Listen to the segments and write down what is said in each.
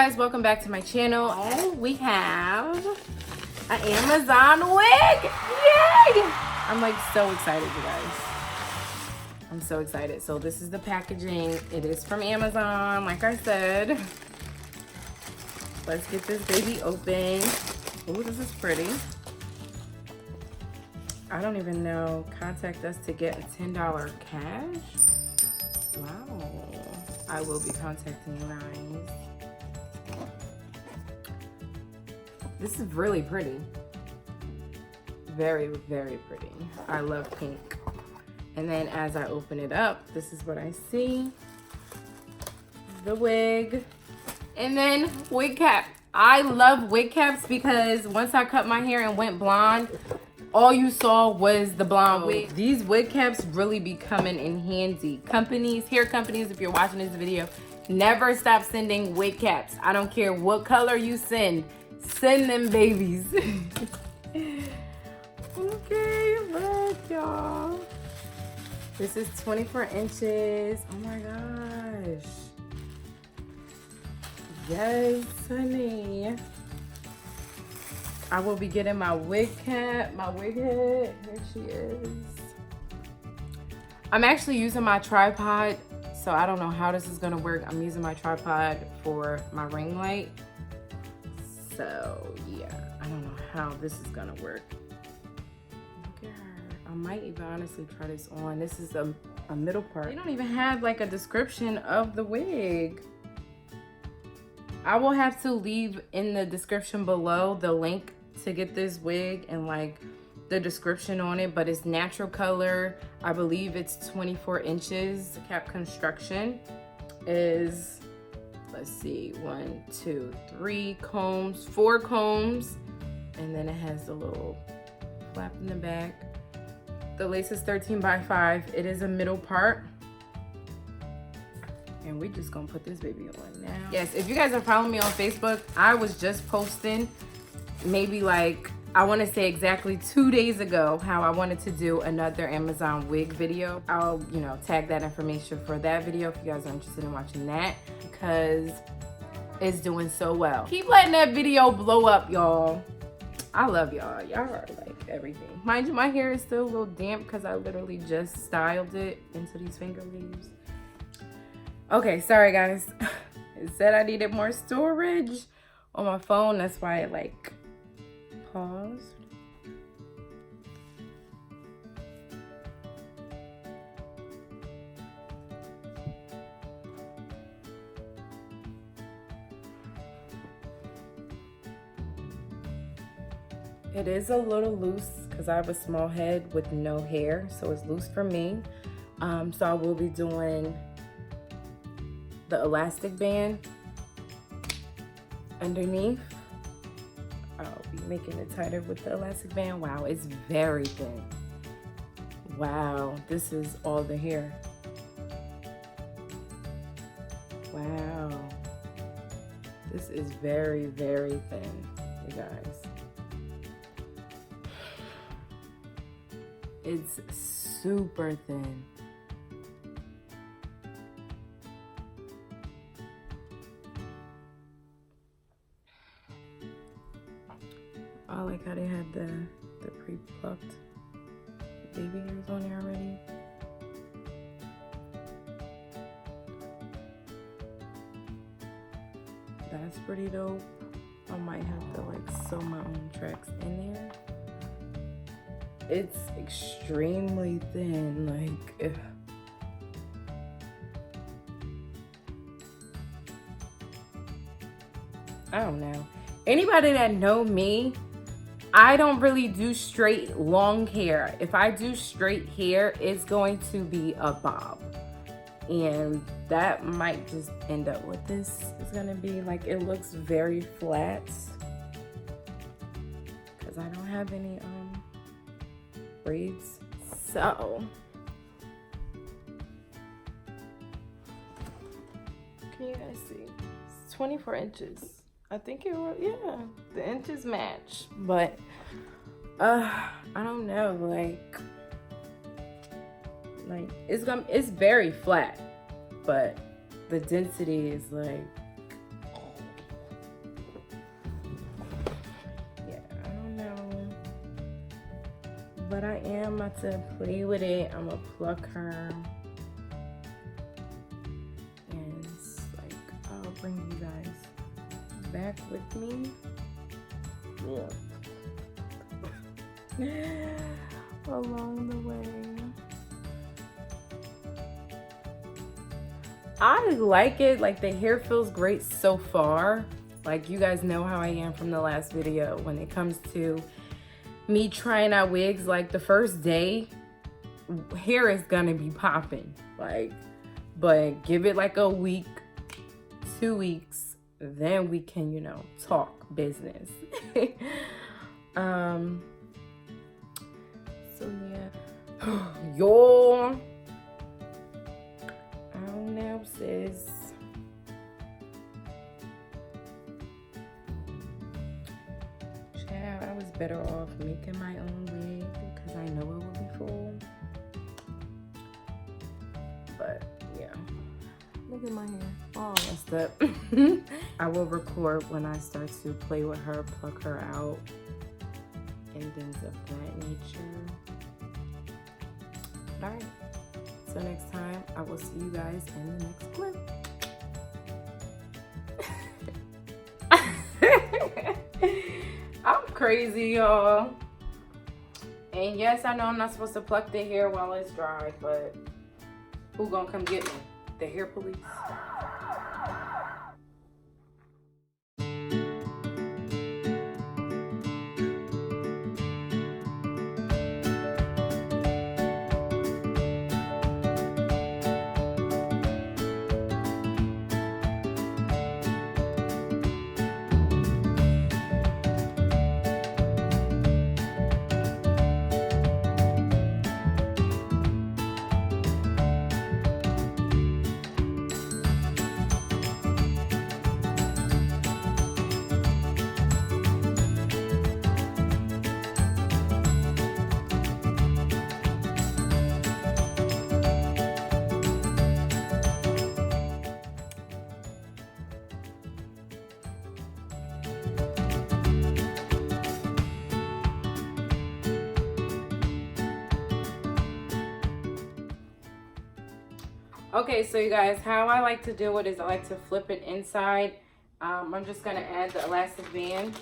guys, welcome back to my channel. We have an Amazon wig. Yay! I'm like so excited, you guys. I'm so excited. So this is the packaging. It is from Amazon, like I said. Let's get this baby open. Oh, this is pretty. I don't even know. Contact us to get a $10 cash. Wow. I will be contacting you guys. This is really pretty. Very, very pretty. I love pink. And then as I open it up, this is what I see. The wig. And then wig cap. I love wig caps because once I cut my hair and went blonde, all you saw was the blonde wig. These wig caps really be coming in handy. Companies, hair companies, if you're watching this video, never stop sending wig caps. I don't care what color you send them babies. Okay, look y'all. This is 24 inches. Oh my gosh. Yes, honey. I will be getting my wig cap, my wig head. Here she is. I'm actually using my tripod, so I don't know how this is gonna work. I'm using my tripod for my ring light. So yeah, I don't know how this is gonna work. Look at her. I might even honestly try this on. This is a middle part. They don't even have like a description of the wig. I will have to leave in the description below the link to get this wig and like the description on it, but it's natural color. I believe it's 24 inches. The cap construction is, let's see, 1, 2, 3 combs, 4 combs, and then it has a little flap in the back. The lace is 13 by 5. It is a middle part. And we just gonna put this baby on now. Yes, if you guys are following me on Facebook, I was just posting maybe like, I wanna say exactly 2 days ago, how I wanted to do another Amazon wig video. I'll, you know, tag that information for that video if you guys are interested in watching that, because it's doing so well. Keep letting that video blow up, y'all. I love y'all. Y'all are like everything. Mind you, my hair is still a little damp because I literally just styled it into these finger leaves. Okay, sorry guys. It said I needed more storage on my phone. That's why it like paused. It is a little loose because I have a small head with no hair, so it's loose for me. So I will be doing the elastic band underneath. I'll be making it tighter with the elastic band. Wow, it's very thin. Wow, this is all the hair. Wow. This is very, very thin, you guys. It's super thin. I like how they had the pre-plucked baby hairs on there already. That's pretty dope. I might have to like sew my own tracks in there. It's extremely thin, like, I don't know. Anybody that know me, I don't really do straight long hair. If I do straight hair, it's going to be a bob. And that might just end up what this is gonna be. Like, it looks very flat because I don't have any braids. So can you guys see? It's 24 inches. I think it was, yeah, the inches match, but I don't know, like it's very flat, but the density is like But I am about to play with it. I'm gonna pluck her. And it's like, I'll bring you guys back with me. Yeah. Along the way. I like it. Like, the hair feels great so far. Like, you guys know how I am from the last video when it comes to me trying out wigs. Like, the first day, hair is gonna be popping. Like, but give it like a week, 2 weeks, then we can, you know, talk business. So yeah. Yo. I don't know, sis. Child, I was better off making my own wig because I know it will be full. But yeah. Look at my hair. All messed up. I will record when I start to play with her, pluck her out, and things of that nature. Alright. So next time, I will see you guys in the next clip. I'm crazy, y'all. And yes, I know I'm not supposed to pluck the hair while it's dry, but who gonna come get me? The hair police? Okay, so you guys, how I like to do it is I like to flip it inside. I'm just gonna add the elastic band.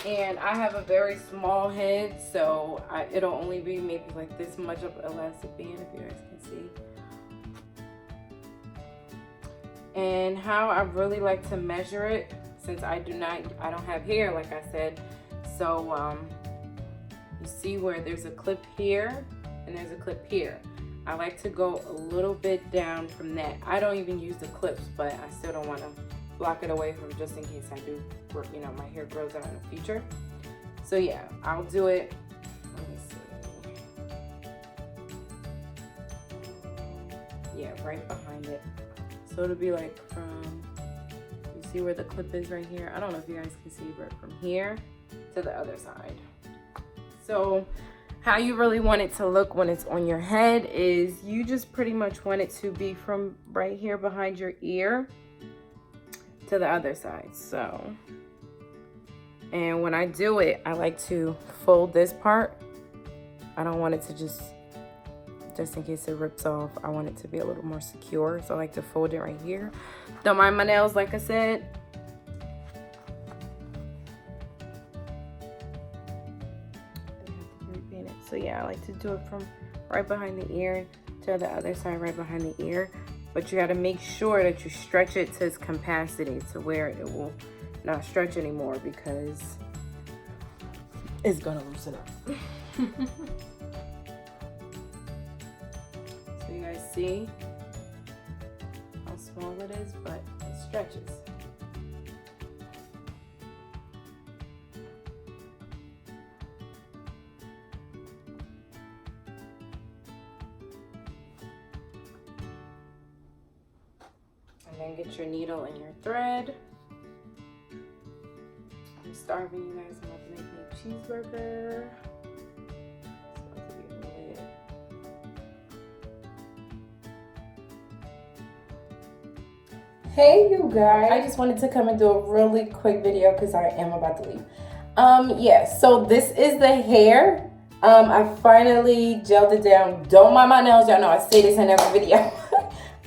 And I have a very small head, so it'll only be maybe like this much of elastic band, if you guys can see. And how I really like to measure it, since I don't have hair, like I said. So you see where there's a clip here and there's a clip here. I like to go a little bit down from that. I don't even use the clips, but I still don't want to block it away from, just in case I do, you know, my hair grows out in the future. So yeah, I'll do it. Let me see. Yeah, right behind it. So it'll be like from, you see where the clip is right here? I don't know if you guys can see, but from here to the other side. So how you really want it to look when it's on your head is you just pretty much want it to be from right here behind your ear to the other side. So, and when I do it, I like to fold this part. I don't want it to just in case it rips off, I want it to be a little more secure. So I like to fold it right here. Don't mind my nails, like I said. So yeah, I like to do it from right behind the ear to the other side, right behind the ear. But you got to make sure that you stretch it to its capacity, to where it will not stretch anymore, because it's gonna loosen up. So you guys see how small it is, but it stretches. And then get your needle and your thread. I'm starving, you guys. I'm about to make me a cheeseburger. It's about to be lit. Hey you guys, I just wanted to come and do a really quick video because I am about to leave. Yeah, so this is the hair. I finally gelled it down. Don't mind my nails, y'all know I say this in every video.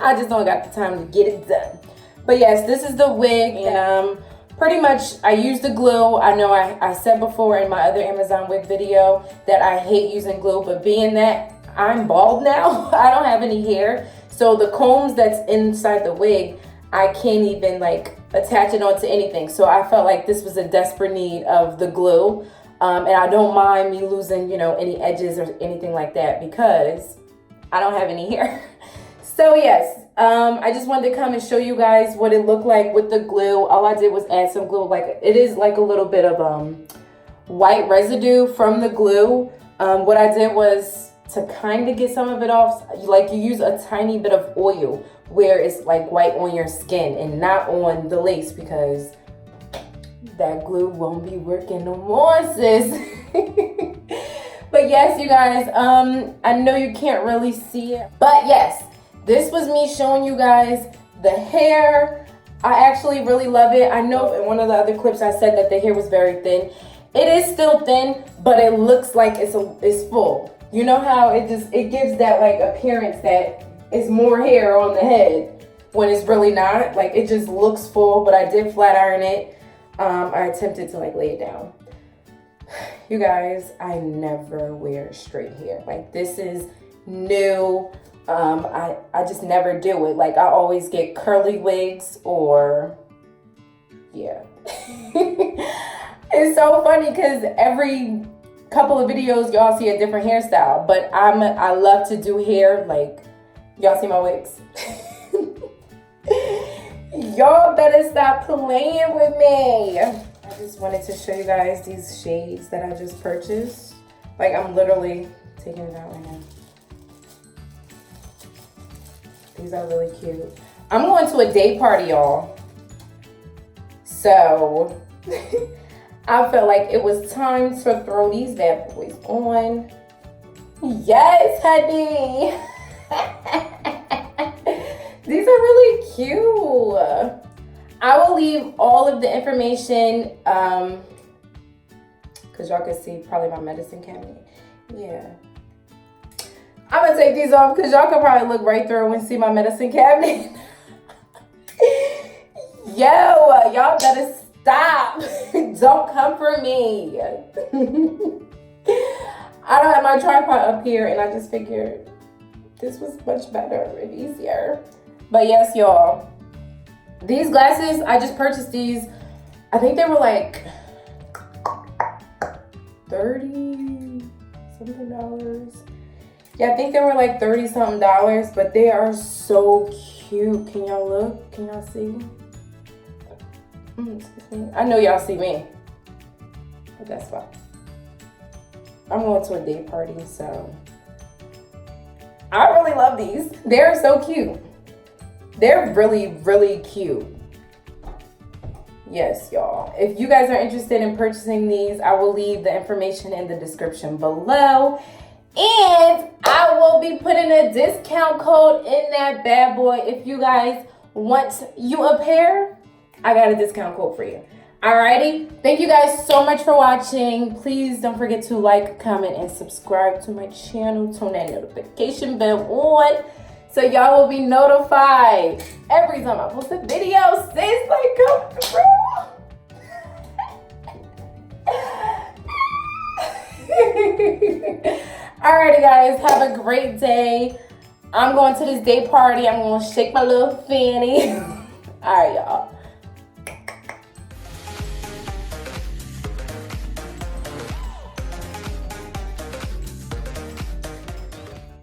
I just don't got the time to get it done. But yes, this is the wig, and pretty much I use the glue. I know I said before in my other Amazon wig video that I hate using glue, but being that I'm bald now, I don't have any hair. So the combs that's inside the wig, I can't even like attach it onto anything. So I felt like this was a desperate need of the glue. And I don't mind me losing, you know, any edges or anything like that because I don't have any hair. So yes, I just wanted to come and show you guys what it looked like with the glue. All I did was add some glue. Like it is like a little bit of white residue from the glue. What I did was to kind of get some of it off, like you use a tiny bit of oil where it's like white on your skin and not on the lace because that glue won't be working no more, sis. But yes, you guys, I know you can't really see it, but yes, this was me showing you guys the hair. I actually really love it. I know in one of the other clips I said that the hair was very thin. It is still thin, but it looks like it's full. You know how it gives that like appearance that it's more hair on the head when it's really not. Like it just looks full, but I did flat iron it. I attempted to like lay it down. You guys, I never wear straight hair. Like this is new. I just never do it. Like I always get curly wigs or yeah. It's so funny because every couple of videos y'all see a different hairstyle, but I love to do hair. Like y'all see my wigs. Y'all better stop playing with me. I just wanted to show you guys these shades that I just purchased. Like I'm literally taking it out right now. These are really cute. I'm going to a day party, y'all. So I felt like it was time to throw these bad boys on. Yes, honey. These are really cute. I will leave all of the information, because y'all can see probably my medicine cabinet. Yeah. I'm gonna take these off because y'all can probably look right through and see my medicine cabinet. Yo, y'all better stop. Don't come for me. I don't have my tripod up here and I just figured this was much better and easier. But yes, y'all. These glasses, I just purchased these. I think they were like $30 something. Yeah, I think they were like $30 something, but they are so cute. Can y'all look? Can y'all see? I know y'all see me, but that's fine. I'm going to a day party, so I really love these. They're so cute. They're really, really cute. Yes, y'all. If you guys are interested in purchasing these, I will leave the information in the description below. And I will be putting a discount code in that bad boy. If you guys want you a pair, I got a discount code for you. Alrighty. Thank you guys so much for watching. Please don't forget to like, comment, and subscribe to my channel. Turn that notification bell on so y'all will be notified every time I post a video. Sis, like, come through. Alrighty, guys, have a great day. I'm going to this day party. I'm going to shake my little fanny. Alright, y'all.